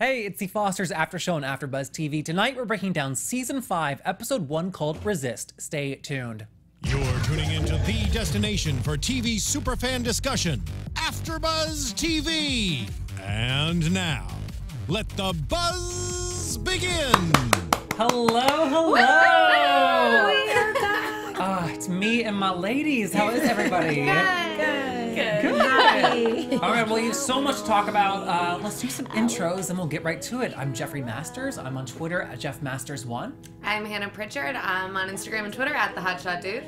Hey, it's the Foster's Aftershow on Afterbuzz TV. Tonight we're breaking down Season 5, Episode 1 called Resist. Stay tuned. You're tuning into the destination for TV superfan discussion, Afterbuzz TV. And now, let the buzz begin. Hello. We are back. It's me and my ladies. How is everybody? Good. All right, well, you have so much to talk about. Let's do some intros and we'll get right to it. I'm Jeffrey Masters. I'm on Twitter at JeffMasters1. I'm Hannah Pritchard. I'm on Instagram and Twitter at The Hotshot Dude.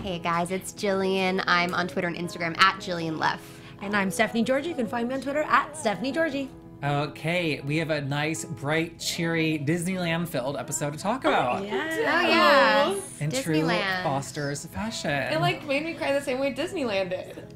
Hey guys, it's Jillian. I'm on Twitter and Instagram at JillianLeff. And I'm Stephanie Georgie. You can find me on Twitter at Stephanie Georgie. Okay, we have a nice, bright, cheery, Disneyland-filled episode to talk about. Yeah. In true Disneyland. Foster's fashion. It made me cry the same way Disneyland did.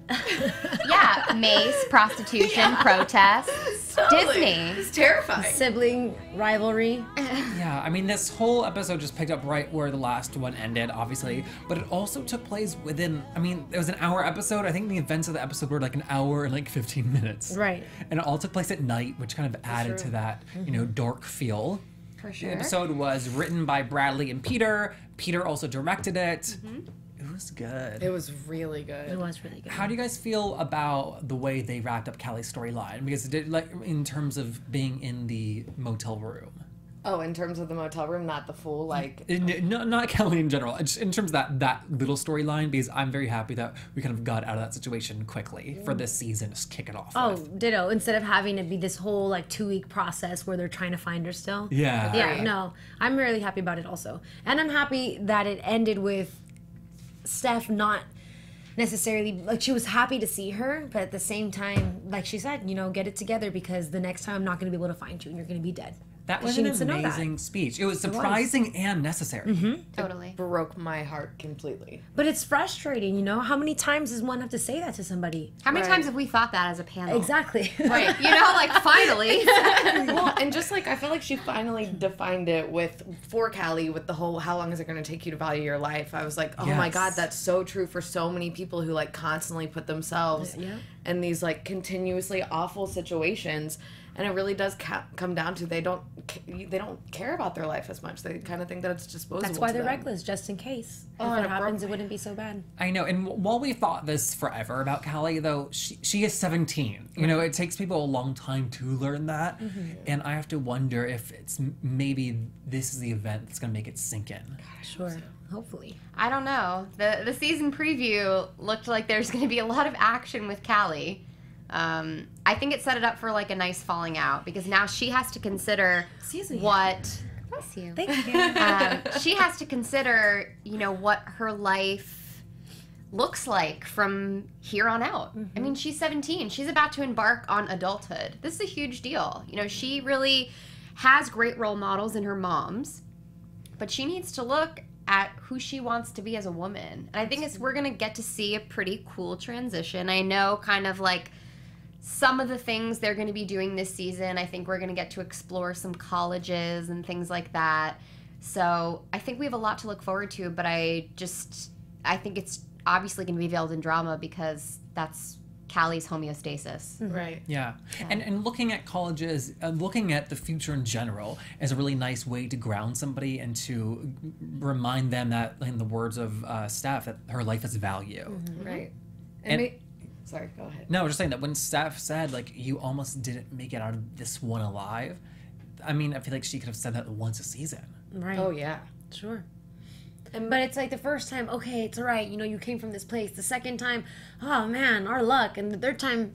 Yeah, mace, prostitution, protests, Disney. It's terrifying. Sibling rivalry. Yeah, I mean, this whole episode just picked up right where the last one ended, obviously, but it also took place within, I mean, it was an hour episode. I think the events of the episode were like an hour and like 15 minutes. Right. And it all took place at night, which kind of added to that, you know, dark feel. For sure. The episode was written by Bradley and Peter. Peter also directed it. It was good. It was really good. It was really good. How do you guys feel about the way they wrapped up Callie's storyline? Because it did, like, in terms of being in the motel room. Oh, in terms of the motel room, not the full, like... No, not Callie in general. Just in terms of that little storyline, because I'm very happy that we kind of got out of that situation quickly for this season. Just kick it off. Oh, with. ditto. Instead of having it be this whole like 2-week process where they're trying to find her still. Yeah. Yeah, no. I'm really happy about it also. And I'm happy that it ended with Steph not necessarily, like, she was happy to see her, but at the same time, like she said, you know, get it together because the next time I'm not going to be able to find you and you're going to be dead. That was She an needs to know that. amazing speech. It was surprising and necessary. Totally. broke my heart completely. But it's frustrating, you know? How many times does one have to say that to somebody? How many Right. times have we thought that as a panel? Exactly. Right. You know, like, finally. Well, and just like, I feel like she finally defined it for Callie with the whole, how long is it going to take you to value your life? I was like, oh my Yes. God, that's so true for so many people who like constantly put themselves Yeah. in these like continuously awful situations. And it really does come down to they don't care about their life as much. They kind of think that it's disposable. That's why to they're them. reckless, just in case. Oh, If and it it broke happens, it my- wouldn't be so bad. I know, and while we thought this forever about Callie, though, she is 17. You know, it takes people a long time to learn that, and I have to wonder if it's maybe this is the event that's going to make it sink in. Sure. Hopefully. I don't know. The season preview looked like there's going to be a lot of action with Callie. I think it set it up for like a nice falling out because now she has to consider what. Bless you. Thank you. She has to consider, you know, what her life looks like from here on out. I mean, she's 17. She's about to embark on adulthood. This is a huge deal. You know, she really has great role models in her moms, but she needs to look at who she wants to be as a woman. And I think we're going to get to see a pretty cool transition. I know kind of like some of the things they're going to be doing this season. I think we're going to get to explore some colleges and things like that. So I think we have a lot to look forward to, but I think it's obviously going to be veiled in drama because that's Callie's homeostasis. Right. Yeah. And looking at colleges, looking at the future in general is a really nice way to ground somebody and to remind them that, in the words of Steph, that her life has value. Right. And- Sorry, go ahead. No, I was just saying that when Steph said, like, you almost didn't make it out of this one alive, I mean, I feel like she could have said that once a season. Right. Oh, yeah. Sure. But it's like the first time, okay, it's all right, you know, you came from this place. The second time, oh man, our luck. And the third time,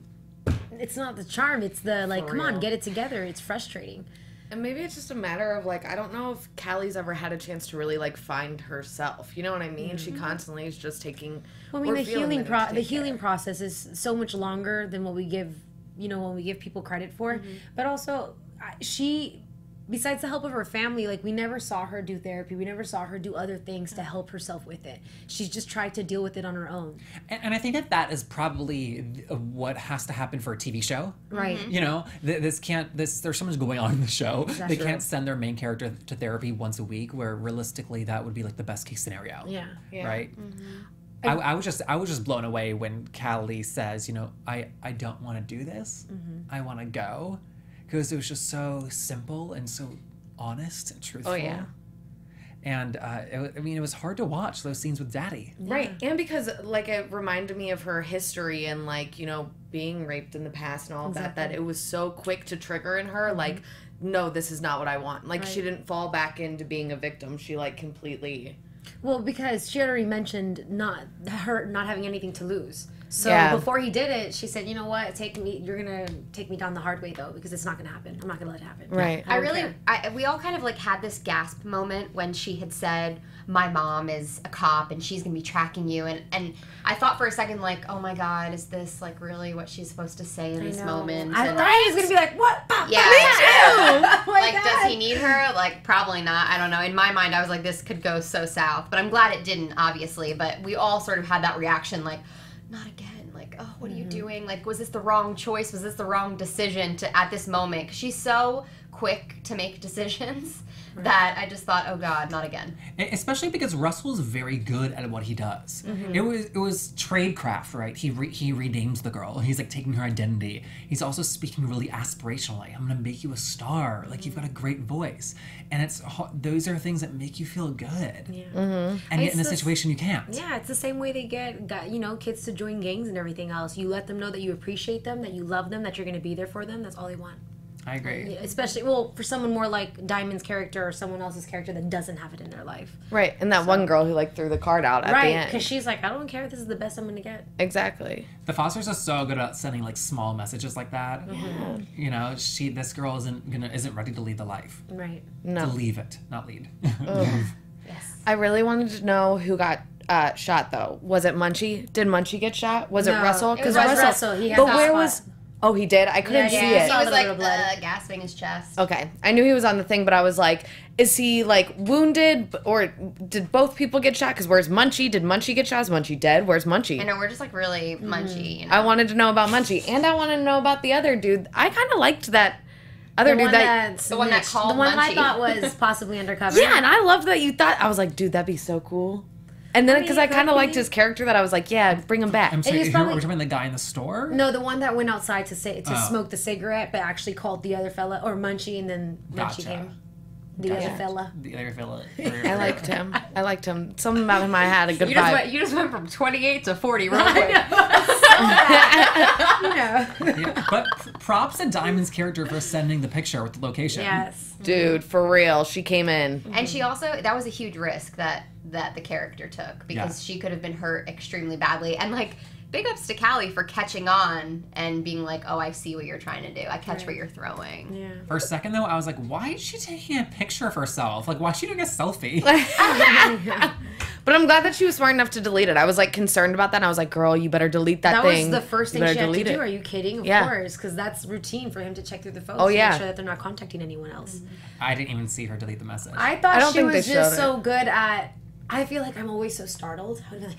it's not the charm, it's the like, come on, real. get it together. It's frustrating. And maybe it's just a matter of like, I don't know if Callie's ever had a chance to really like find herself. You know what I mean? She constantly is just taking. Well, I mean, or the feeling healing the need to take healing care. process is so much longer than what we give, you know, when we give people credit for. But also, she, besides the help of her family, like, we never saw her do therapy. We never saw her do other things to help herself with it. She's just tried to deal with it on her own. And I think that is probably what has to happen for a TV show. Right. You know, there's so much going on in the show. Exactly. They can't send their main character to therapy once a week, where realistically that would be like the best case scenario. Yeah. Yeah. Right? I was just blown away when Callie says, you know, I don't want to do this. I want to go. because it was just so simple and so honest and truthful. Oh, yeah. And it was hard to watch those scenes with Daddy. Right. And because, like, it reminded me of her history and, like, you know, being raped in the past and all of that it was so quick to trigger in her, like, no, this is not what I want. Like, she didn't fall back into being a victim. She, like, completely... Well, because she already mentioned not having anything to lose. So before he did it, she said, "You know what? You're gonna take me down the hard way though, because it's not gonna happen. I'm not gonna let it happen." Right. We all kind of like had this gasp moment when she had said, "My mom is a cop and she's gonna be tracking you," and I thought for a second like, "Oh my God, is this like really what she's supposed to say in this moment?" I thought he was gonna be like, "What? Yeah. Me too." Like, does he need her? Like, probably not. I don't know. In my mind, I was like, this could go so south. But I'm glad it didn't, obviously. But we all sort of had that reaction, like, not again. Like, oh, what are you doing? Like, was this the wrong choice? Was this the wrong decision at this moment? Because she's so quick to make decisions that I just thought, oh God, not again. Especially because Russell's very good at what he does. It was tradecraft, right? He renames the girl. He's like taking her identity. He's also speaking really aspirationally. I'm gonna make you a star. Like you've got a great voice, and those are things that make you feel good. Yeah. And yet in this situation you can't. Yeah, it's the same way they get kids to join gangs and everything else. You let them know that you appreciate them, that you love them, that you're gonna be there for them. That's all they want. I agree. Especially, for someone more like Diamond's character or someone else's character that doesn't have it in their life. Right, and that one girl who, like, threw the card out at the end. Right, because she's like, I don't care. This is the best I'm going to get. Exactly. The Fosters are so good at sending, like, small messages like that. Yeah. You know, this girl isn't ready to lead the life. Right. No. To leave it, not lead. Yes. I really wanted to know who got shot, though. Was it Munchie? Did Munchie get shot? Was it Russell? It was Russell. He had but that where spot. was... Oh, he did? I couldn't see it. He was like gasping his chest. Okay. I knew he was on the thing, but I was like, is he like wounded or did both people get shot? Because where's Munchie? Did Munchie get shot? Is Munchie dead? Where's Munchie? I know, we're just like really Munchie. You know? I wanted to know about Munchie, and I wanted to know about the other dude. I kind of liked that other the dude. One the one that called The one Munchie. I thought was possibly undercover. Yeah, and I loved that you thought. I was like, dude, that'd be so cool. And then because I kind of liked his character, that I was like, yeah, bring him back. I'm sorry, he's are probably- we talking about the guy in the store? No, the one that went outside to smoke the cigarette, but actually called the other fella, or Munchie, and then Munchie came. The other fella. The other fella. I liked him. I liked him. Something about him I had a good vibe. You just went from 28 to 40 real quick. Yeah, but props to Diamond's character for sending the picture with the location. Yes. Dude, for real. She came in. And she also, that was a huge risk that the character took because she could have been hurt extremely badly. And like, big ups to Callie for catching on and being like, oh, I see what you're trying to do. I catch what you're throwing. Yeah. For a second, though, I was like, why is she taking a picture of herself? Like, why is she doing a selfie? But I'm glad that she was smart enough to delete it. I was like concerned about that. And I was like, girl, you better delete that thing. That was the first thing she had to do. Are you kidding? Of Yeah. course, because that's routine for him to check through the phones Oh, to yeah. make sure that they're not contacting anyone else. I didn't even see her delete the message. I thought don't she think they was just showed so good at. I feel like I'm always so startled. I'd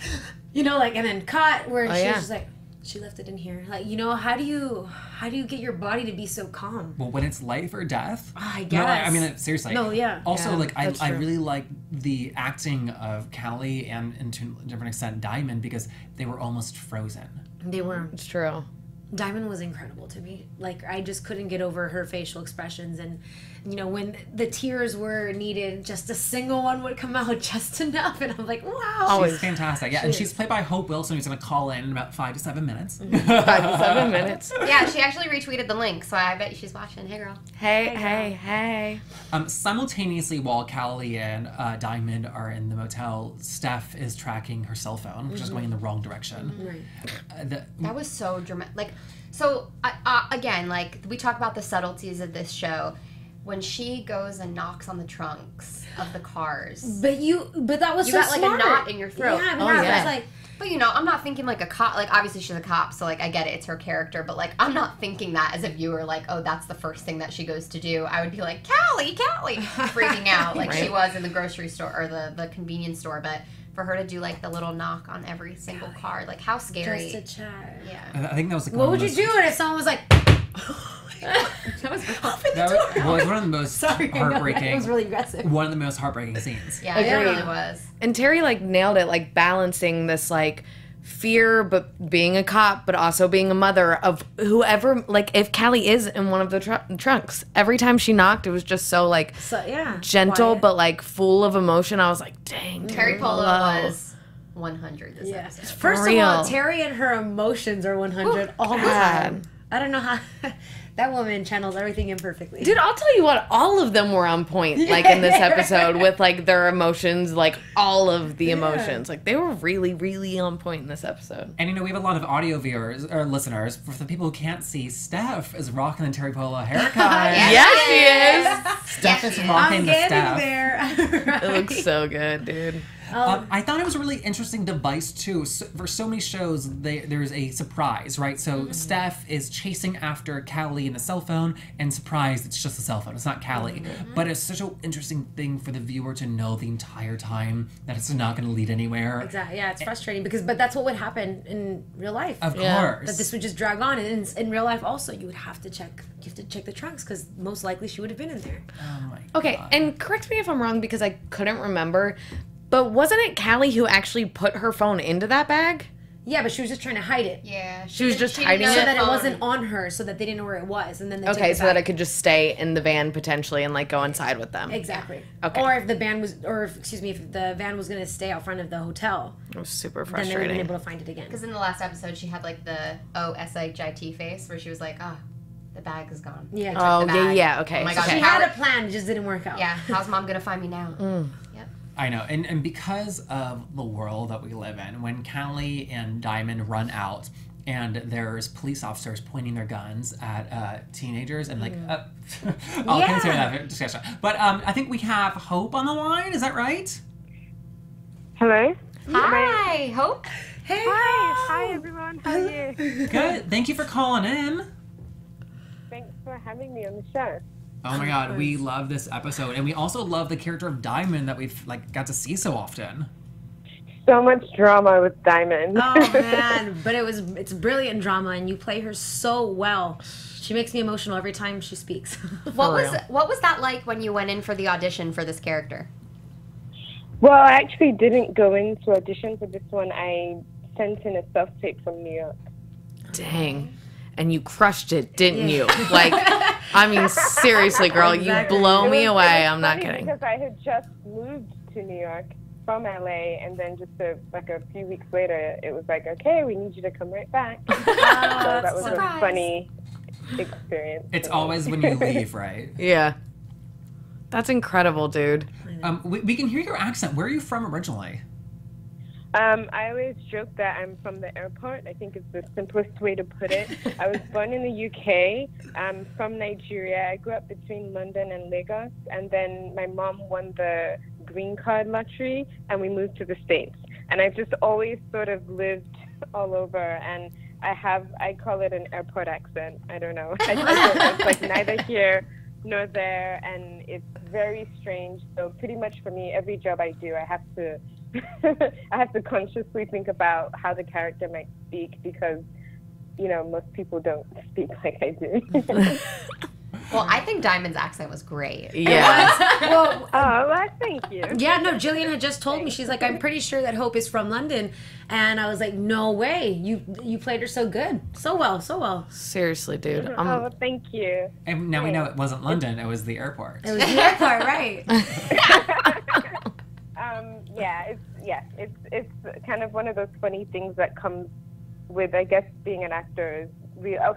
be like, and then cut where she's just like, she left it in here. Like, how do you get your body to be so calm? Well, when it's life or death. I guess. No, I mean, seriously. No, yeah. Also, Yeah, I really like the acting of Callie and to a different extent Diamond because they were almost frozen. They were. It's true. Diamond was incredible to me. Like, I just couldn't get over her facial expressions. And, when the tears were needed, just a single one would come out just enough. And I'm like, wow. She's fantastic. Yeah, and she's played by Hope Wilson, who's going to call in about 5 to 7 minutes. 5 to 7 minutes. Yeah, she actually retweeted the link, so I bet she's watching. Hey, girl. Hey. Simultaneously, while Callie and Diamond are in the motel, Steph is tracking her cell phone, which is going in the wrong direction. Right. That was so dramatic. Like, so again, like we talk about the subtleties of this show. When she goes and knocks on the trunks of the cars, But that was you so got like smart. a knot in your throat. Yeah, Oh, yeah. yeah. It's like, But I'm not thinking like a cop. Like obviously she's a cop, so like I get it. It's her character. But like I'm not thinking that as a viewer. Like, oh, that's the first thing that she goes to do. I would be like, Callie, freaking out like she was in the grocery store or the convenience store. But for her to do like the little knock on every single car, like how scary. just a chat. Yeah. I think that was like What would you do if someone was like, That was was one of the most heartbreaking. It was really aggressive. One of the most heartbreaking scenes. yeah, it Agreed. really was. And Terry like nailed it, like balancing this like fear, but being a cop, but also being a mother of whoever, like, if Callie is in one of the trunks, every time she knocked, it was just so, like, gentle, quiet. But, like, full of emotion. I was like, dang. Terry Polo was 100 this episode. First of all, Terry and her emotions are 100 all the time. I don't know how... That woman channels everything imperfectly. Dude, I'll tell you what, all of them were on point, like, in this episode with, like, their emotions, like, all of the emotions. Like, they were really, really on point in this episode. And, you know, we have a lot of audio viewers, or listeners. For the people who can't see, Steph is rocking the Terry Polo haircut. Yes, she is. Steph is rocking the Steph. There. It looks so good, dude. I thought it was a really interesting device, too. So, for so many shows, there's a surprise, right? So Steph is chasing after Callie in a cell phone, and surprise, it's just a cell phone. It's not Callie. But it's such an interesting thing for the viewer to know the entire time that it's not going to lead anywhere. Exactly. Yeah, it's frustrating but that's what would happen in real life. Of course. That this would just drag on. And in real life also, you would have to check the trunks because most likely she would have been in there. Oh my God. Okay, and correct me if I'm wrong because I couldn't remember, but wasn't it Callie who actually put her phone into that bag? Yeah, but she was just trying to hide it. Yeah. She was just hiding it? So that it wasn't on her, so that they didn't know where it was. And then they took it so that it could just stay in the van potentially and, like, go inside with them. Exactly. Okay. Or if the van was going to stay out front of the hotel. It was super Then they would frustrating. have been able to find it again. Because in the last episode, she had, like, the S-H-I-T face where she was like, the bag is gone. Yeah. Oh, yeah, okay. Oh my God. She had a plan, it just didn't work out. Yeah. How's mom going to find me now? Yep. I know, and because of the world that we live in, when Callie and Diamond run out, and there's police officers pointing their guns at teenagers, and like, I'll consider that discussion. But I think we have Hope on the line. Is that right? Hello. Hi, Hope. Hey. Hi everyone. How are you? Good. Thank you for calling in. Thanks for having me on the show. Oh my God, we love this episode, and we also love the character of Diamond that we've got to see so often. So much drama with Diamond. Oh man, but it's brilliant drama, and you play her so well. She makes me emotional every time she speaks. What was that like when you went in for the audition for this character? Well, I actually didn't go in to audition for this one. I sent in a self-tape from New York. Dang. And you crushed it, didn't you? Like, I mean, seriously, girl, Exactly. you blow me away. I'm not kidding. Because I had just moved to New York from LA, and then just a few weeks later, it was like, okay, we need you to come right back. So that was a funny experience. It's always when you leave, right? Yeah. That's incredible, dude. We can hear your accent. Where are you from originally? I always joke that I'm from the airport. I think it's the simplest way to put it. I was born in the UK. I'm from Nigeria. I grew up between London and Lagos. And then my mom won the green card lottery, and we moved to the States. And I've just always sort of lived all over. And I call it an airport accent. I don't know. I don't know. It's like neither here nor there. And it's very strange. So pretty much for me, every job I do, I have to consciously think about how the character might speak because, you know, most people don't speak like I do. Well, I think Diamond's accent was great. Yeah. Well, thank you. Yeah, no, Jillian had just told me, she's like, I'm pretty sure that Hope is from London. And I was like, no way. You played her so good. So well. Seriously, dude. Thank you. And now we know it wasn't London, it was the airport. It was the airport, right? It's kind of one of those funny things that comes with, I guess, being an actor.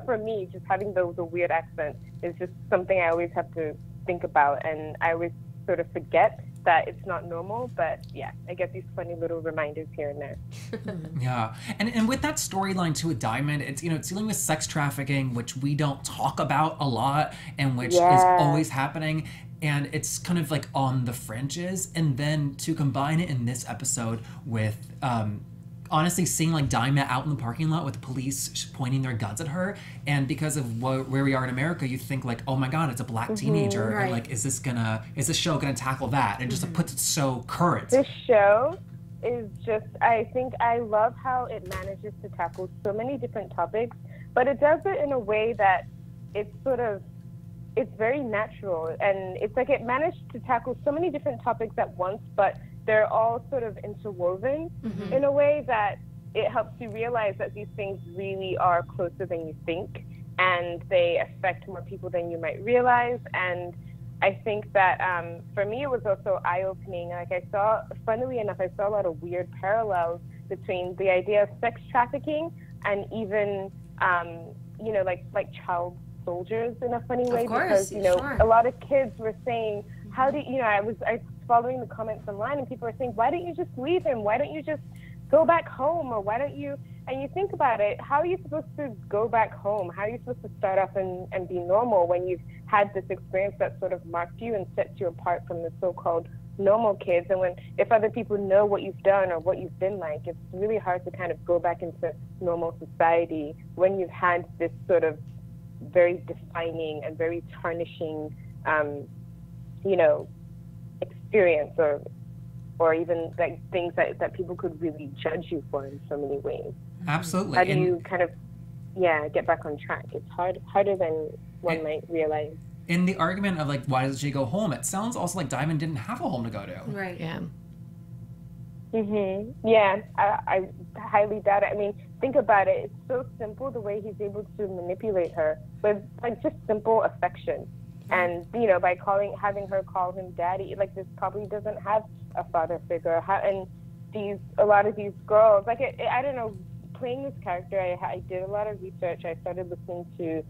For me, just having the weird accent is just something I always have to think about, and I always sort of forget that it's not normal. But yeah, I get these funny little reminders here and there. Yeah, and with that storyline too with Diamond, it's it's dealing with sex trafficking, which we don't talk about a lot, and which is always happening. And it's kind of like on the fringes, and then to combine it in this episode with honestly seeing like Diamond out in the parking lot with the police pointing their guns at her, and because of where we are in America, you think like, oh my God, it's a black teenager, right. and like, is this show gonna tackle that? And just puts it so current. This show is just, I think I love how it manages to tackle so many different topics, but it does it in a way that it's very natural, and it's like it managed to tackle so many different topics at once, but they're all sort of interwoven in a way that it helps you realize that these things really are closer than you think, and they affect more people than you might realize. And I think that for me, it was also eye-opening. Like funnily enough, I saw a lot of weird parallels between the idea of sex trafficking and even, like child soldiers in a funny way. Of course, because, a lot of kids were saying, how do I was following the comments online, and people were saying, why don't you just leave him? Why don't you just go back home? Or why don't you, and you think about it, how are you supposed to go back home? How are you supposed to start off and be normal when you've had this experience that sort of marked you and sets you apart from the so-called normal kids? And if other people know what you've done or what you've been like, it's really hard to kind of go back into normal society when you've had this sort of very defining and very tarnishing, experience or even like things that people could really judge you for in so many ways. Absolutely. How do you kind of, get back on track? It's harder than one might realize. In the argument of like, why doesn't she go home? It sounds also like Diamond didn't have a home to go to. Right. Yeah. Yeah, I highly doubt it. I mean, think about it. It's so simple the way he's able to manipulate her with like just simple affection. And, by having her call him daddy, like this probably doesn't have a father figure. And a lot of these girls, like, I don't know, playing this character, I did a lot of research. I started listening to,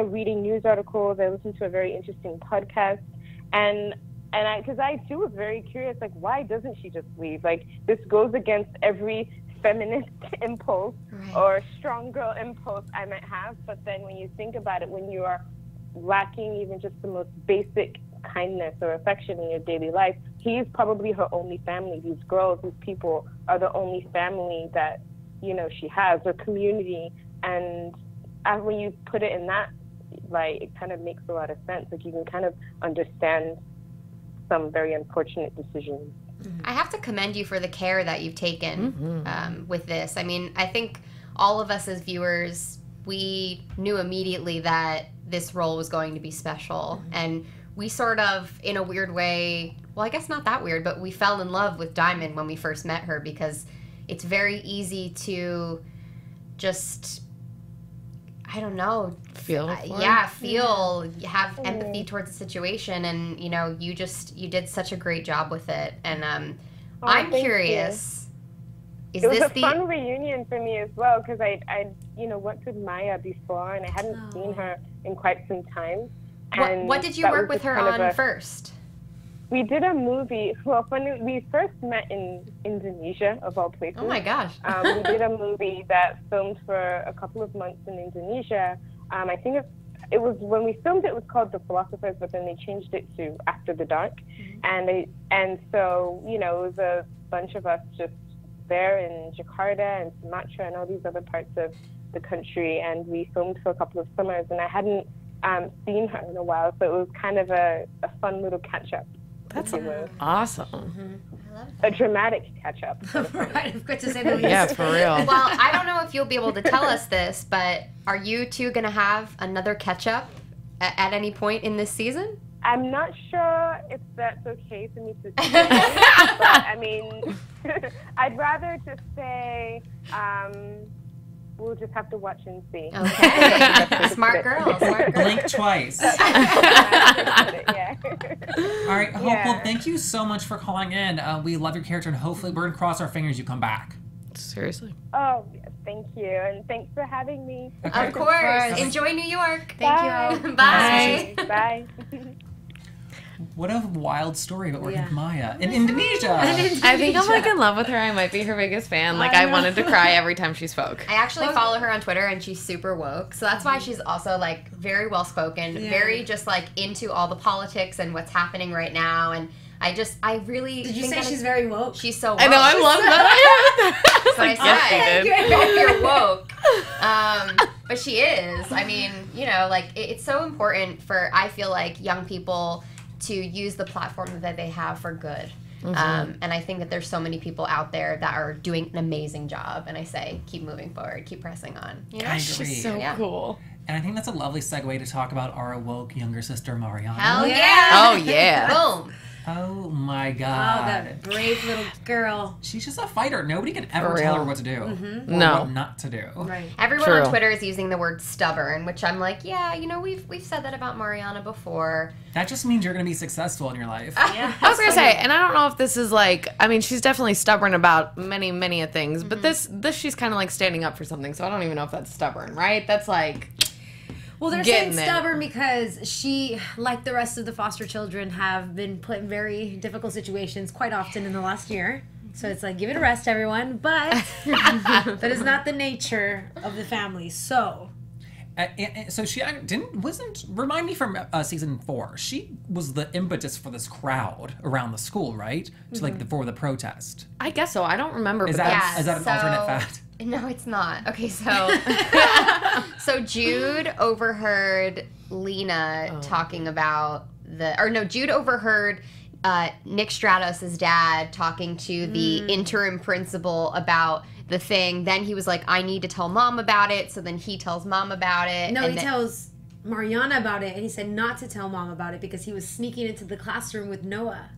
reading news articles. I listened to a very interesting podcast. And because I too was very curious, like, why doesn't she just leave? Like, this goes against every feminist impulse or strong girl impulse I might have. But then when you think about it, when you are lacking even just the most basic kindness or affection in your daily life, he's probably her only family. These girls, these people are the only family that, she has, or community. And when you put it in that light, it kind of makes a lot of sense. Like, you can kind of understand some very unfortunate decisions. I have to commend you for the care that you've taken with this. I mean, I think all of us as viewers, we knew immediately that this role was going to be special. And we sort of, in a weird way, well, I guess not that weird, but we fell in love with Diamond when we first met her, because it's very easy to just, I don't know, have empathy towards the situation. And, you did such a great job with it. And I'm curious. It was a fun reunion for me as well, because I worked with Maya before, and I hadn't seen her in quite some time. And what did you work with her on first? We did a movie. Well, we first met in Indonesia, of all places. Oh my gosh. We did a movie that filmed for a couple of months in Indonesia. I think it was when we filmed it was called The Philosophers, but then they changed it to After the Dark. And so, it was a bunch of us just there in Jakarta and Sumatra and all these other parts of the country, and we filmed for a couple of summers, and I hadn't seen her in a while, so it was kind of a fun little catch-up. That's awesome. I love A dramatic catch-up. Right, of course, to say the least. Yeah, for real. Well, I don't know if you'll be able to tell us this, but are you two going to have another catch-up at any point in this season? I'm not sure if that's okay for me to say, but I mean, I'd rather just say we'll just have to watch and see. Okay. Smart girl. Blink twice. Yeah. All right, Hope, well, thank you so much for calling in. We love your character, and hopefully we're going to cross our fingers you come back. Seriously. Oh, thank you, and thanks for having me. Okay. Of course. Enjoy New York. Thank you. Bye. Bye. What a wild story about working with Maya in Indonesia. I think I'm like in love with her. I might be her biggest fan. Like, I wanted to cry every time she spoke. I actually follow her on Twitter, and she's super woke. So that's why she's also, like, very well-spoken, very just, like, into all the politics and what's happening right now. And I really Did you think say she's very woke? She's so woke. I know, I love that. That's what I said. You're woke. But she is. I mean, like, it's so important for, I feel like, young people to use the platform that they have for good. And I think that there's so many people out there that are doing an amazing job. And I say, keep moving forward, keep pressing on. I agree. She's so cool. And I think that's a lovely segue to talk about our woke younger sister, Mariana. Hell yeah. Oh, yeah. Boom. Oh my Oh, god. that brave little girl. She's just a fighter. Nobody can ever For tell her real. what to do. Or No. what not to do. Right. Everyone True. on Twitter is using the word stubborn, which I'm like, yeah, you know, we've said that about Mariana before. That just means you're going to be successful in your life. Yeah. I was gonna say, and I don't know if this is like, I mean, she's definitely stubborn about many of things, but this she's kind of like standing up for something, so I don't even know if that's stubborn, right? That's like, Well, they're Getting saying there. stubborn because she, like the rest of the foster children, have been put in very difficult situations quite often in the last year. So it's like, give it a rest, everyone. But that is not the nature of the family. So So she wasn't, remind me from season 4, she was the impetus for this crowd around the school, right? To like, for the protest. I guess so. I don't remember. Is but that, Yeah, is that an so- alternate fact? No, it's not. Okay, so so Jude overheard Lena talking about Jude overheard Nick Stratos' dad talking to the interim principal about the thing. Then he was like, I need to tell mom about it. So then he tells mom about it. no, and he then- tells Mariana about it, and he said not to tell mom about it because he was sneaking into the classroom with Noah.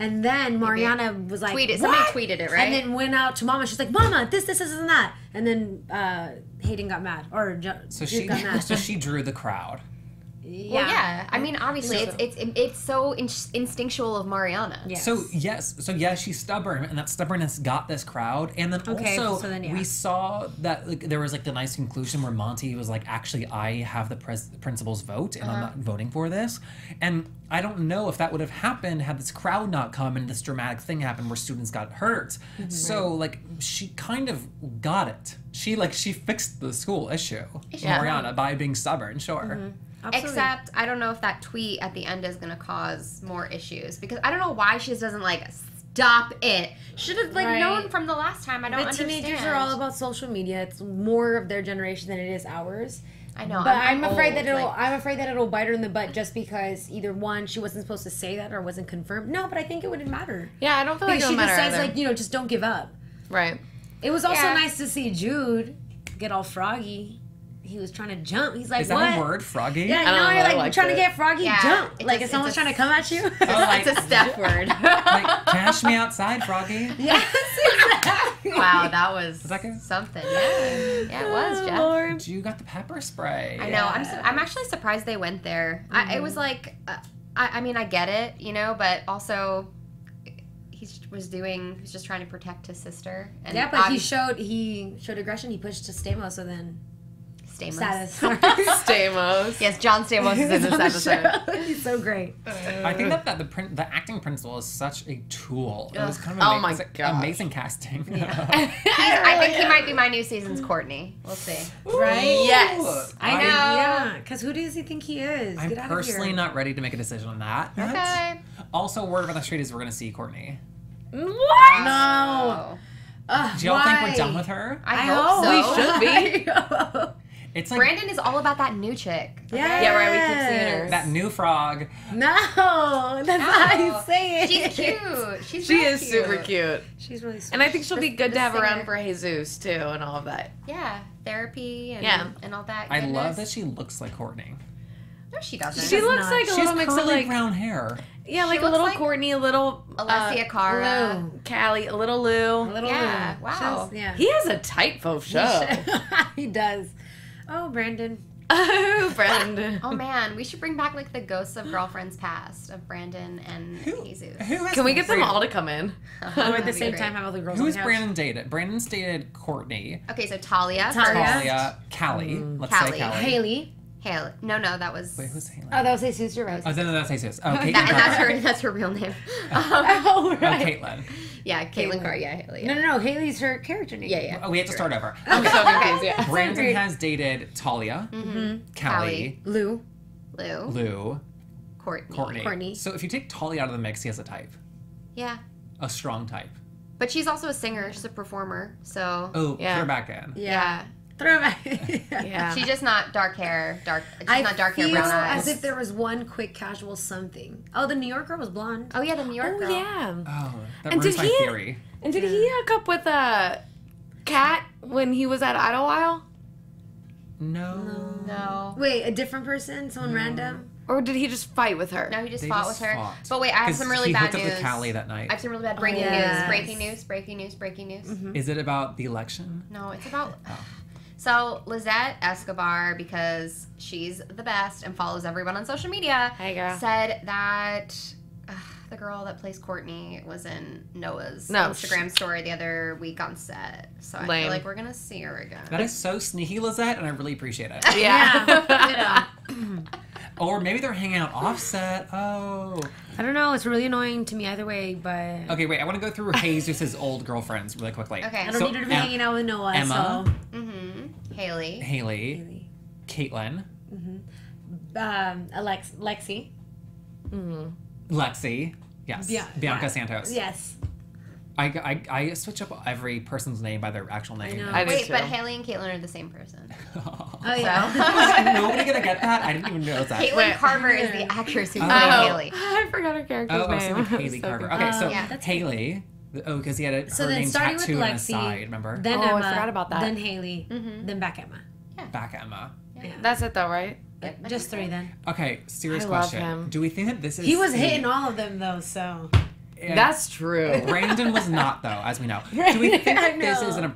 And then Mariana was like, somebody "What?" tweeted it, right? And then went out to mama. She's like, Mama, this, and that. And then Hayden got mad. Or So Jude got mad. so she drew the crowd. Well, yeah. I mean, obviously, So- it's so instinctual of Mariana. Yes. So yes, she's stubborn, and that stubbornness got this crowd. And then Okay, also, so then, yeah. we saw that like, there was like the nice conclusion where Monty was like, "Actually, I have the principal's vote, and I'm not voting for this." And I don't know if that would have happened had this crowd not come and this dramatic thing happened where students got hurt. So like, she kind of got it. She fixed the school issue, Mariana, by being stubborn. Sure. Absolutely. Except, I don't know if that tweet at the end is going to cause more issues. Because I don't know why she just doesn't, like, stop it. Should have, like, Right. known from the last time. I don't The understand. teenagers are all about social media. It's more of their generation than it is ours. I know. But I'm afraid old, that it'll bite her in the butt just because either one, she wasn't supposed to say that or wasn't confirmed. No, but I think it wouldn't matter. Yeah, I don't feel like Because it she would just matter says either. like, just don't give up. Right. It was also Yeah. nice to see Jude get all froggy. He was trying to jump. He's like, Is that what? a word, froggy? Yeah, you I know, don't know, you're I like liked trying to it. get froggy, Yeah, jump. it's Like a- if someone's it's a- trying to come at you. like, It's a step word. like, cash me outside, Froggy. Yes, exactly. Wow, that was that good? something. Yeah, it was, Jeff. Lord. You got the pepper spray. I know. I'm actually surprised they went there. It was like, I mean, I get it, but also he was just trying to protect his sister. And Yeah, but he showed aggression. He pushed to Stamos, so then Stamos. status. Stamos. Yes, John Stamos is in this on the episode. show. He's so great. I think that the acting principal is such a tool. It was kind of Oh my amazing, gosh. amazing casting. I think he might be my new season's Courtney. We'll see. Right? Yes. I know. Yeah, because who does he think he is? I'm Get out personally of here. not ready to make a decision on that. yet. Okay. Also, word on the street is we're going to see Courtney. What? No. Oh. Do y'all think we're done with her? I hope so. We should be. It's like Brandon is all about that new chick. Yeah. Yeah, right, we keep seeing her. that new frog. No, that's not how you say it. She's cute. She's She real is super cute. She's really sweet. And I think she'll be good the to have singer. around for Jesus, too, and all of that. Yeah, therapy and, Yeah. and all that. I goodness. love that she looks like Courtney. No, she doesn't. She looks not. like a She has little mix of, curly like, brown hair. yeah, like a looks little like Courtney, a little Alessia Cara. Lou. Callie, a little Lou. A little Yeah, Lou. wow. Yeah. He has a tight faux show. He does. Oh, Brandon. Oh, Brandon. Oh man, we should bring back like the ghosts of girlfriends past of Brandon and Jesus. Who has Can we get them all to come in? Oh, at That'd the be same great. time, have all the girls Who on has the couch. Brandon dated? Brandon's dated Courtney, Okay, so Talia. Talia, Callie. Let's say Callie. Callie. Haley. Haley. No, that was. Wait, who's Haley? Oh, that was Jesus, you're right. Oh, no, that's Jesus. Oh, Caitlin. and that's her real name. Oh, Oh, right. Caitlin. Yeah, Caitlin Carr. Yeah, Haley. No, Yeah. no, Haley's her character name. Yeah. Oh, we have to start over. I'm so confused, yeah. Brandon great. has dated Talia, Callie, Lou. Lou. Lou, Courtney. Courtney. So if you take Talia out of the mix, he has a type. Yeah. A strong type. But she's also a singer. She's a performer. So. Oh, Yeah. put her back in. Yeah. Throw it back. Yeah. She's just not dark hair. She's I not dark hair, feel brown eyes. as if there was one quick casual something. Oh, the New York girl was blonde. Oh yeah, the New York Oh, girl. yeah. Oh, that And ruins did my he- theory. And did he hook up with Kat when he was at Idlewild? No. No. Wait, a different person? Someone random? Or did he just fight with her? No, he just They fought just with her. fought. But wait, I have 'Cause some really he bad hooked up news. with Callie that night. I have some really bad breaking yes. news. Breaking news. Breaking news. Breaking news. Is it about the election? No, it's about. So Lizette Escobar, because she's the best and follows everyone on social media, Hey, girl. said that the girl that plays Courtney was in Noah's Instagram story the other week on set. So I feel like we're gonna see her again. That is so sneaky, Lizette, and I really appreciate it. Yeah. Or maybe they're hanging out offset. Oh. I don't know. It's really annoying to me either way, but Okay, wait. I want to go through Jesus' old girlfriends really quickly. Okay. I don't need her to be hanging out with Noah. Emma. So. Haley. Caitlin. Lexi. Lexi. Yes. Bianca Santos. Yes. I switch up every person's name by their actual name. know. I did Wait, too. but Haley and Caitlin are the same person. Oh yeah. Was nobody gonna get that? I didn't even know that. Caitlin Carver is the actress who played Haley. I forgot her character's I was name. thinking Haley Carver. Okay, so Yeah. Haley. Oh, because he had So her then name starting with tattooed on his Lexi, side, remember? then Oh, I Emma, forgot about that. then Haley, then back Emma. Back Emma. That's it though, right? Just 3 then. Okay, serious I love question. him. Do we think that this is... He was hitting all of them though, so. Yeah. That's true. Brandon was not, though, as we know. Do we think I that this is know.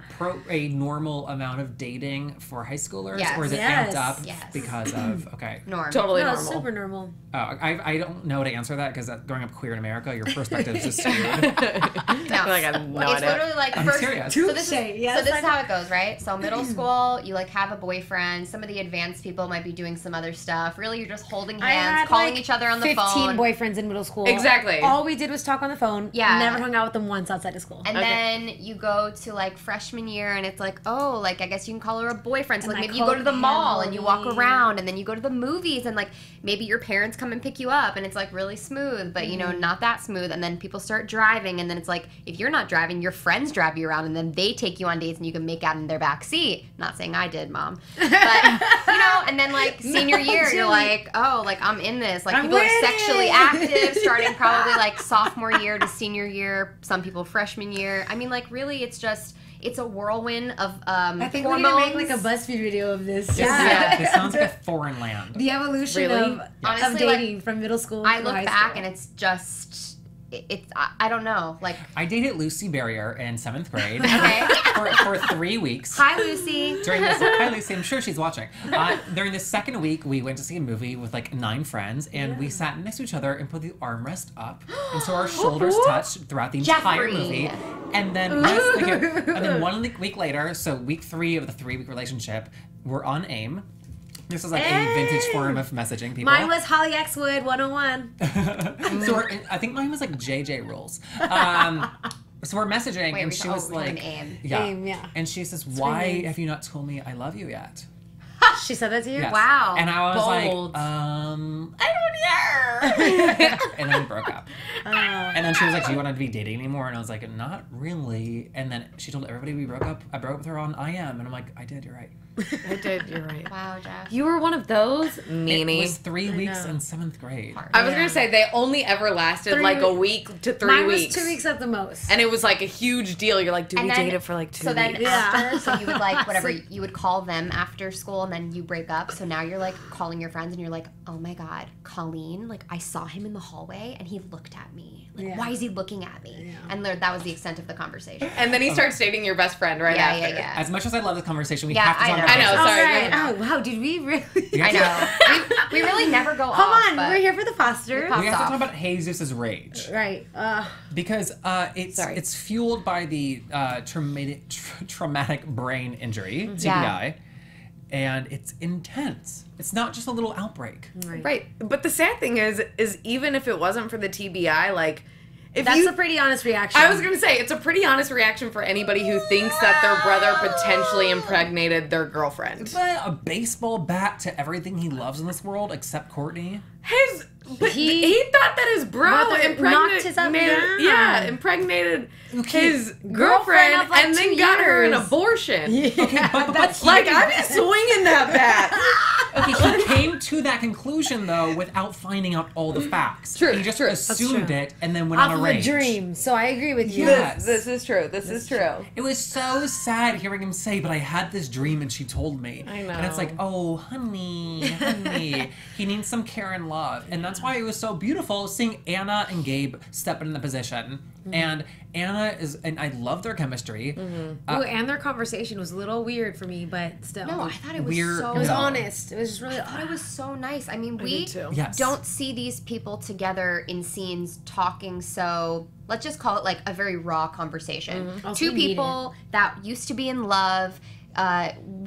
a normal amount of dating for high schoolers? Yes. Or is it Yes. amped up Yes. because of... Okay. Norm. Totally No, it's normal. super normal. Oh, I don't know how to answer that because growing up queer in America, your perspective is just skewed. No. Like, I have no It's idea. literally like I'm first. serious. So this is Yes, so this I is how it goes, right? So middle school, you like have a boyfriend. Some of the advanced people might be doing some other stuff. Really, you're just holding I hands, had calling like each other on the 15 phone. boyfriends in middle school. Exactly. All we did was talk on the phone. Yeah. Never hung out with them once outside of school. And then you go to like freshman year, and it's like, oh, like I guess you can call her a boyfriend. So And like I maybe you go to the called mall and you walk Emily. around, and then you go to the movies, and like maybe your parents come and pick you up, and it's like really smooth, but you know not that smooth. And then people start driving, and then it's like if you're not driving, your friends drive you around, and then they take you on dates, and you can make out in their back seat. Not saying I did, Mom, but you know. And then like senior year, you're Jimmy. like, oh, like I'm in this. Like I'm people are winning. sexually active, starting probably like sophomore year to senior year. Some people freshman year. I mean, like really, it's a whirlwind of I think we hormones. need to make like a BuzzFeed video of this. Yeah. This sounds like a foreign land. The evolution Really? of Honestly, dating from middle school I to look high back school. and it's just it's I don't know, like I dated Lucy Barrier in 7th grade okay. for 3 weeks. Hi Lucy. During this, hi Lucy, I'm sure she's watching. During the second week, we went to see a movie with like 9 friends, and we sat next to each other and put the armrest up, and so our shoulders touched throughout the entire Jeffrey. movie. And then, and then 1 week later, so week 3 of the 3-week relationship, we're on AIM. This is like a vintage form of messaging people. Mine was Holly Xwood 101. So I think mine was like JJ rules. So we're messaging, Wait, and we she should- was we have an like, AIM. AIM, yeah. And she says, "Why names. have you not told me I love you yet?" She said that to you? Yes. Wow. And I was Bold. like, I don't know. And then we broke up. And then she was like, "Do you want to be dating anymore?" And I was like, "Not really." And then she told everybody we broke up. I broke up with her on IM, and I'm like, "I did. You're right." I did, you're right. Wow, Jeff. You were one of those? It Meanie. was 3 weeks know. in 7th grade. I was gonna say they only ever lasted 3 like a week to 3 Mine weeks. was 2 weeks at the most. And it was like a huge deal. You're like, dude, And we then- dated for like 2 So then weeks. after, so you would like whatever, you would call them after school and then you break up. So now you're like calling your friends and you're like, oh my God, Colleen, like I saw him in the hallway and he looked at me. Like, Yeah. why is he looking at me? And that was the extent of the conversation. And then he starts dating your best friend right Yeah, after. yeah, yeah. As much as I love this conversation, we Yeah, have to I talk know. about I know, this. All sorry. right. Oh, wow. Did we really? We I have to- know. we really never go Come off. on. but- We're here for the Fosters. Pop- We have to off. talk about Jesus' rage. Right. Because it's fueled by the traumatic brain injury, TBI, Yeah. and it's intense. It's not just a little outbreak. Right. But the sad thing is even if it wasn't for the TBI, like, if That's you... a pretty honest reaction. I was going to say, it's a pretty honest reaction for anybody who thinks that their brother potentially impregnated their girlfriend. But a baseball bat to everything he loves in this world except Courtney. He thought that his bro Brother knocked his up impregnated, down. yeah, impregnated his Girlfriend girlfriend of, like, and then 2 got her an years. abortion. Yeah, but that's Like, I'd be swinging that bat. Okay, he came to that conclusion though without finding out all the facts. True, He just true. assumed true. it and then went Off on a of rage. a dream. So I agree with you. Yes. This is true. This is true. It was so sad hearing him say, but I had this dream and she told me. I know. And it's like, oh, honey, he needs some care and love. And that's why it was so beautiful seeing Anna and Gabe step into the position. And Anna and I love their chemistry. Ooh, and their conversation was a little weird for me, but still. No, I thought it was We're- so. it was No. honest. It was just really. I thought it was so nice. I mean, we too. Yes. don't see these people together in scenes talking so, let's just call it like a very raw conversation. Also Two needed. people that used to be in love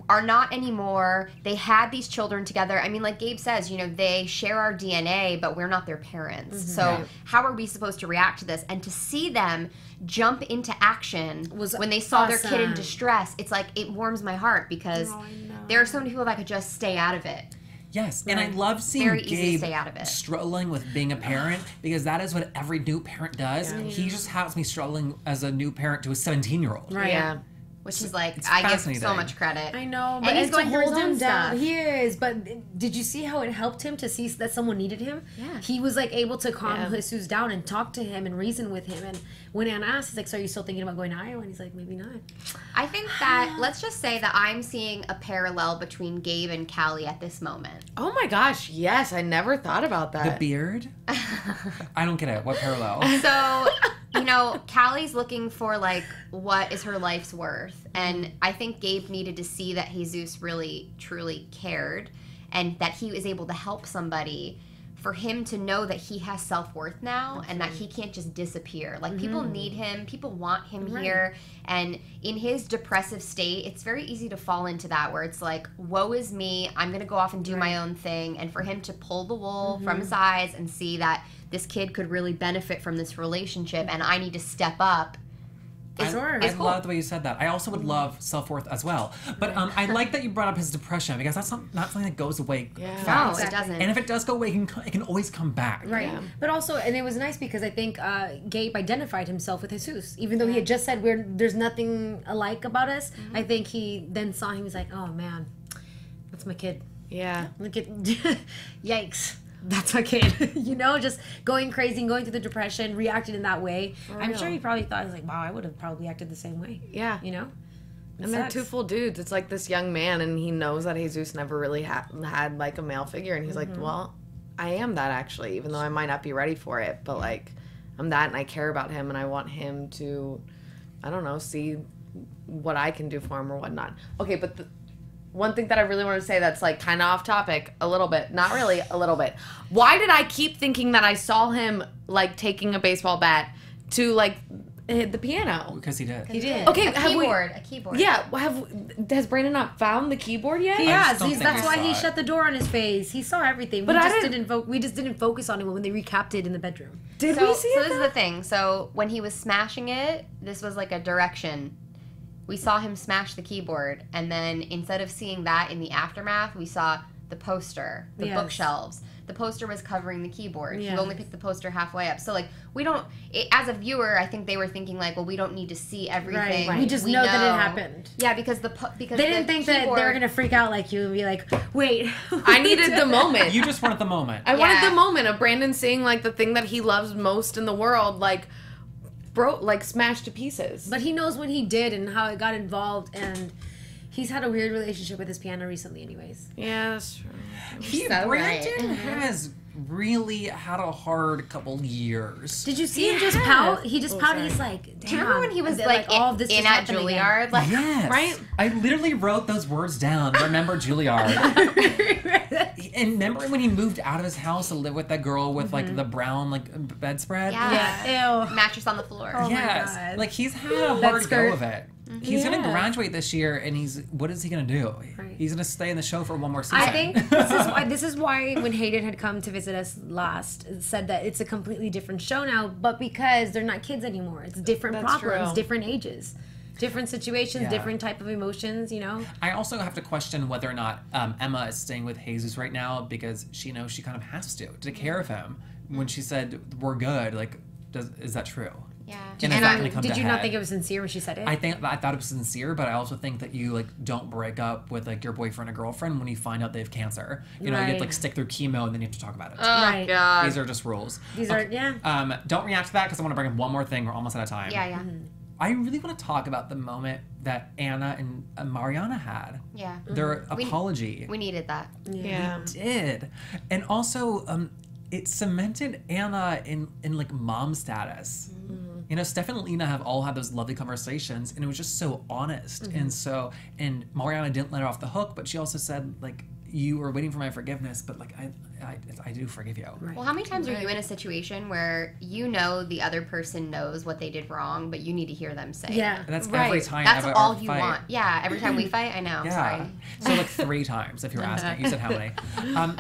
are not anymore. They had these children together. I mean, like Gabe says, you know, they share our DNA, but we're not their parents. So Yeah. how are we supposed to react to this? And to see them jump into action Was when they saw their kid in awesome. distress, it's like, it warms my heart because Oh, I know. there are so many people that could just stay out of it. Yes, and I love seeing Very easy to Gabe stay out of it. struggling with being a parent because that is what every new parent does. He just has me struggling as a new parent to a 17-year-old. Right. Yeah. Which is like, It's I give so fascinating. much credit. I know, And but he's to going through his hold him own down. stuff. He is, but did you see how it helped him to see that someone needed him? Yeah. He was like able to calm Yeah. Jesus down and talk to him and reason with him. And when Anna asked, he's like, "So are you still thinking about going to Iowa?" And he's like, "Maybe not." I think that, let's just say that I'm seeing a parallel between Gabe and Callie at this moment. Oh my gosh, yes, I never thought about The that. beard? I don't get it. What parallel? So, you know, Callie's looking for like, what is her life's worth? And I think Gabe needed to see that Jesus really, truly cared and that he was able to help somebody for him to know that he has self-worth now and that he can't just disappear. Like, people need him, people want him here, and in his depressive state, it's very easy to fall into that where it's like, woe is me, I'm gonna go off and do my own thing, and for him to pull the wool from his eyes and see that this kid could really benefit from this relationship and I need to step up. I It's cool. love the way you said that. I also would love self-worth as well. But I like that you brought up his depression because that's not something that goes away No, fast. it doesn't. And if it does go away, it can always come back. Right. Yeah. But also, and it was nice because I think Gabe identified himself with Jesus. Even though he had just said there's nothing alike about us, I think he then saw him, he was like, "Oh man, that's my kid. Yeah. Look at, yikes. That's my kid." You know, just going crazy and going through the depression, reacted in that way. I'm real. sure he probably thought, he was like, "Wow, I would have probably acted the same way." Yeah. You know? It And they're sucks. two full dudes. It's like this young man, and he knows that Jesus never really had like a male figure, and he's like, well, I am that actually, even though I might not be ready for it, but like, I'm that, and I care about him, and I want him to, I don't know, see what I can do for him or whatnot. Okay, but one thing that I really want to say that's like kind of off topic a little bit, not really, a little bit. Why did I keep thinking that I saw him like taking a baseball bat to like hit the piano? Because he did. He did. Okay, a keyboard. Yeah, has Brandon not found the keyboard yet? He I just has. don't think That's we why saw he it. shut the door on his face. He saw everything. But we I just didn't- we just didn't focus on it when they recapped it in the bedroom. Did So, we see so it? this is the thing. So when he was smashing it, this was like a direction. We saw him smash the keyboard, and then instead of seeing that in the aftermath, we saw the poster, the Yes. bookshelves. The poster was covering the keyboard. Yeah. He only picked the poster halfway up. So like we don't. As a viewer, I think they were thinking like, well, we don't need to see everything. We just know that it happened. Yeah, because because They didn't think that they were gonna freak out like you and be like, "Wait." I needed the moment. You just wanted the moment. I wanted Yeah. the moment of Brandon seeing like the thing that he loves most in the world, like smashed to pieces. But he knows what he did and how it got involved, and he's had a weird relationship with his piano recently, anyways. Yeah, that's true. Brandon has really had a hard couple years. Did you see him just pout? He just pouted. sorry. He's like, "Damn." Do you remember when he was And then, like all of this in just at happened again. Juilliard? Like, Yes. Right? I literally wrote those words down. Remember Juilliard. And remember when he moved out of his house to live with that girl with like the brown like bedspread? Yeah. Yeah. Ew. mattress on the floor. Oh my Yes. God. Like he's had a That hard skirt. go of it. He's gonna Yeah. graduate this year, and what is he gonna do? Right. He's gonna stay in the show for one more season. I think this is why when Hayden had come to visit us last, it said that it's a completely different show now, but because they're not kids anymore. It's different That's problems, true. different ages, different situations, Yeah. different type of emotions, you know? I also have to question whether or not Emma is staying with Jesus right now because she knows she kind of has to take care of him. When she said we're good, like, is that true? Yeah. And it's not gonna come Did to you not head. think it was sincere when she said it? I thought it was sincere, but I also think that you like don't break up with like your boyfriend or girlfriend when you find out they have cancer. You know, you have to Right. like stick through chemo and then you have to talk about it. Oh Right. God. These are just rules. These are, yeah. Don't react to that because I want to bring up one more thing. We're almost out of time. Yeah, yeah. I really want to talk about the moment that Anna and Mariana had. Yeah. Their apology. We needed that. Yeah. Did. And also, it cemented Anna in like mom status. You know, Steph and Lena have all had those lovely conversations, and it was just so honest. And Mariana didn't let her off the hook, but she also said, like, you were waiting for my forgiveness, but like I do forgive you. Right. Well, how many times are you in a situation where you know the other person knows what they did wrong, but you need to hear them say Yeah. it? And that's Right. every time. That's ever all our you fight. want. Yeah, every time we fight, I know. I'm Yeah. sorry. So like 3 times, if you're asking. You said how many?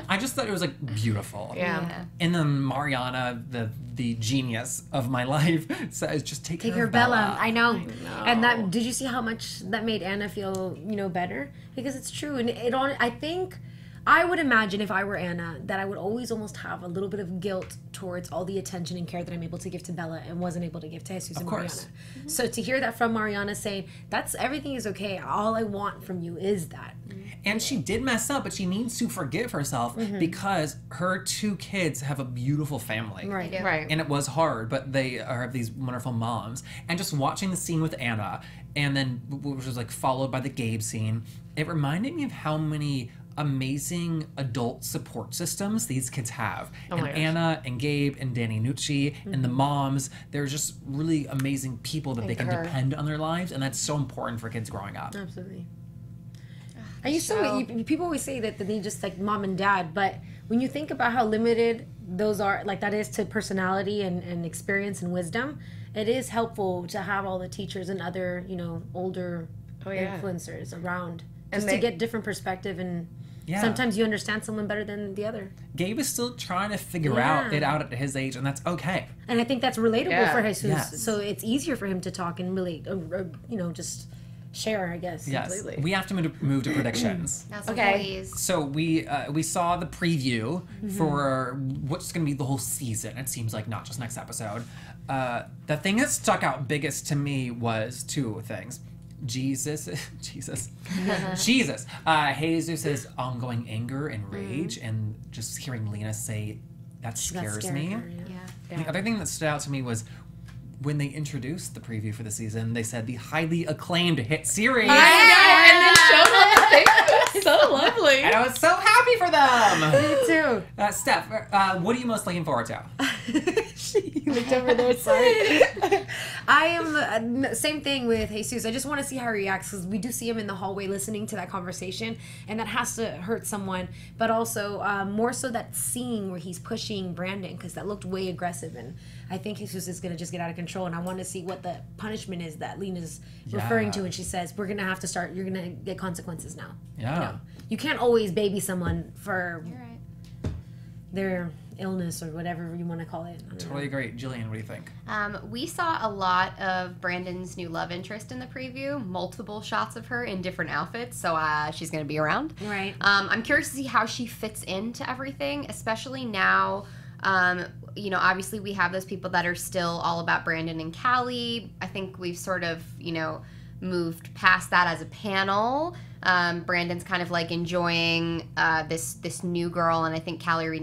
I just thought it was like beautiful. Yeah. And then Mariana, the genius of my life, says just take Take care her of Bella. I know. know. And that, did you see how much that made Anna feel, better? Because it's true. And I think, I would imagine if I were Anna, that I would always almost have a little bit of guilt towards all the attention and care that I'm able to give to Bella and wasn't able to give to Jesus and course. Mariana. So to hear that from Mariana saying, everything is okay. All I want from you is that. And she did mess up, but she needs to forgive herself because her 2 kids have a beautiful family. Right. do. Right. And it was hard, but they have these wonderful moms. And just watching the scene with Anna, and then which was like followed by the Gabe scene, it reminded me of how many amazing adult support systems these kids have. Oh and my gosh. Anna and Gabe and Danny Nucci and the moms, they're just really amazing people that they can Concur. depend on their lives, and that's so important for kids growing up. Absolutely. People always say that they need just like mom and dad, but when you think about how limited those are, like that is to personality and experience and wisdom, it is helpful to have all the teachers and other, older yeah. influencers around And just to get different perspective, and Yeah. sometimes you understand someone better than the other. Gabe is still trying to figure Yeah. it out at his age, and that's okay. And I think that's relatable Yeah. for Jesus. Yes. So it's easier for him to talk and relate, just share, I guess. Yes. Completely. We have to move to predictions. That's Okay. please. So we saw the preview for what's going to be the whole season. It seems like, not just next episode. The thing that stuck out biggest to me was 2 things. Jesus. Jesus' ongoing anger and rage, and just hearing Lena say that scares me. Her, yeah. Yeah. The other thing that stood out to me was when they introduced the preview for the season, they said the highly acclaimed hit series. And then showed up the thing. It was so lovely. And I was so happy for them. Me too. Steph, what are you most looking forward to? She looked over there, sorry. I am, same thing with Jesus. I just want to see how he reacts, because we do see him in the hallway listening to that conversation, and that has to hurt someone. But also, more so that scene where he's pushing Brandon, because that looked way aggressive, and I think Jesus is going to just get out of control, and I want to see what the punishment is that Lena's referring to when she says, we're going to have to start, you're going to get consequences now. Yeah. You can't always baby someone for You're right. their illness or whatever you want to call it. I don't know. Totally agree. Jillian, what do you think? We saw a lot of Brandon's new love interest in the preview, multiple shots of her in different outfits, so she's going to be around. Right. I'm curious to see how she fits into everything, especially now. Obviously we have those people that are still all about Brandon and Callie. I think we've sort of, moved past that as a panel. Brandon's kind of like enjoying this new girl, and I think Callie really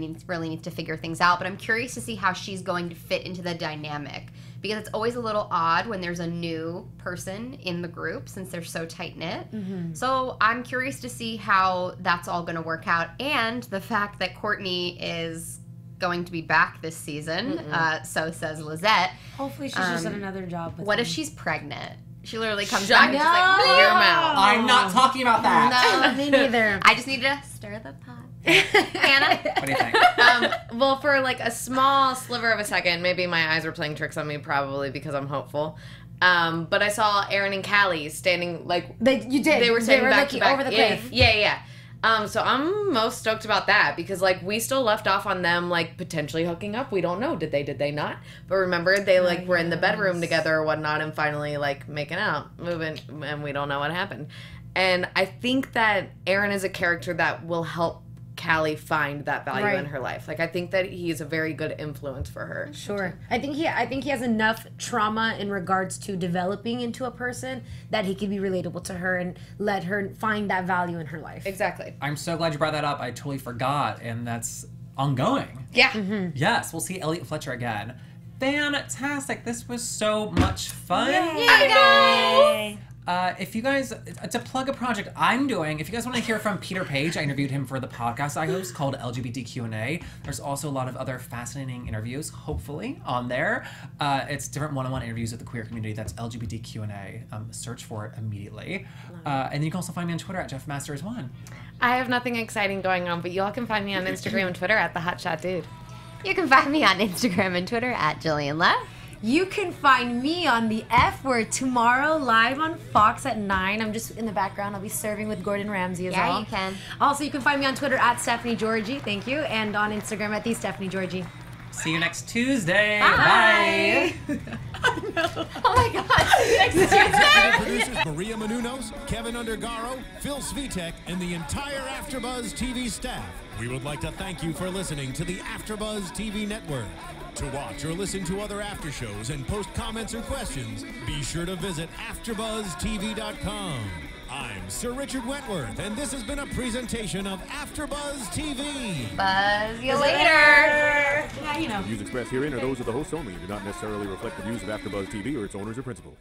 needs to figure things out. But I'm curious to see how she's going to fit into the dynamic, because it's always a little odd when there's a new person in the group, since they're so tight-knit. So I'm curious to see how that's all going to work out, and the fact that Courtney is going to be back this season, so says Lizette. Hopefully she's just at another job. With What him. if she's pregnant? She literally comes Shut back and she's like, your mouth. I'm not talking about that. Me neither. I just needed to stir the pot. Hannah? What do you think? Well, for like a small sliver of a second, maybe my eyes were playing tricks on me, probably because I'm hopeful. But I saw Aaron and Callie standing like They were standing back to looking back over the Yeah, cliff. yeah. So I'm most stoked about that, because like we still left off on them like potentially hooking up. We don't know. Did they not? But remember, they like were in the bedroom together or whatnot, and finally like making out, moving, and we don't know what happened. And I think that Aaron is a character that will help Callie find that value in her life. Like, I think that he's a very good influence for her. Sure. I think he has enough trauma in regards to developing into a person that he could be relatable to her and let her find that value in her life. Exactly. I'm so glad you brought that up. I totally forgot, and that's ongoing. Yeah. Yes, we'll see Elliot Fletcher again. Fantastic. This was so much fun. Yay! If you guys, to plug a project I'm doing, if you guys want to hear from Peter Page, I interviewed him for the podcast I host called LGBTQ&A. There's also a lot of other fascinating interviews, hopefully, on there. It's different one-on-one interviews with the queer community. That's LGBTQ&A. Search for it immediately. And then you can also find me on Twitter at JeffMasters1. I have nothing exciting going on, but y'all can find me on Instagram and Twitter at The Hotshot Dude. You can find me on Instagram and Twitter at Jillian Leff. You can find me on the F Word tomorrow live on Fox at 9. I'm just in the background. I'll be serving with Gordon Ramsay as well. Yeah, you can. Also, you can find me on Twitter at Stephanie Georgie. Thank you. And on Instagram at the Stephanie Georgie. See you next Tuesday. Bye. Oh my God. Next Tuesday. Producers Maria Menounos, Kevin Undergaro, Phil Svitek, and the entire Afterbuzz TV staff. We would like to thank you for listening to the Afterbuzz TV network. To watch or listen to other after shows and post comments or questions, be sure to visit AfterbuzzTV.com. I'm Sir Richard Wentworth, and this has been a presentation of Afterbuzz TV. Buzz you later. Yeah, you know. The views expressed herein are those of the hosts only and do not necessarily reflect the views of AfterBuzz TV or its owners or principals.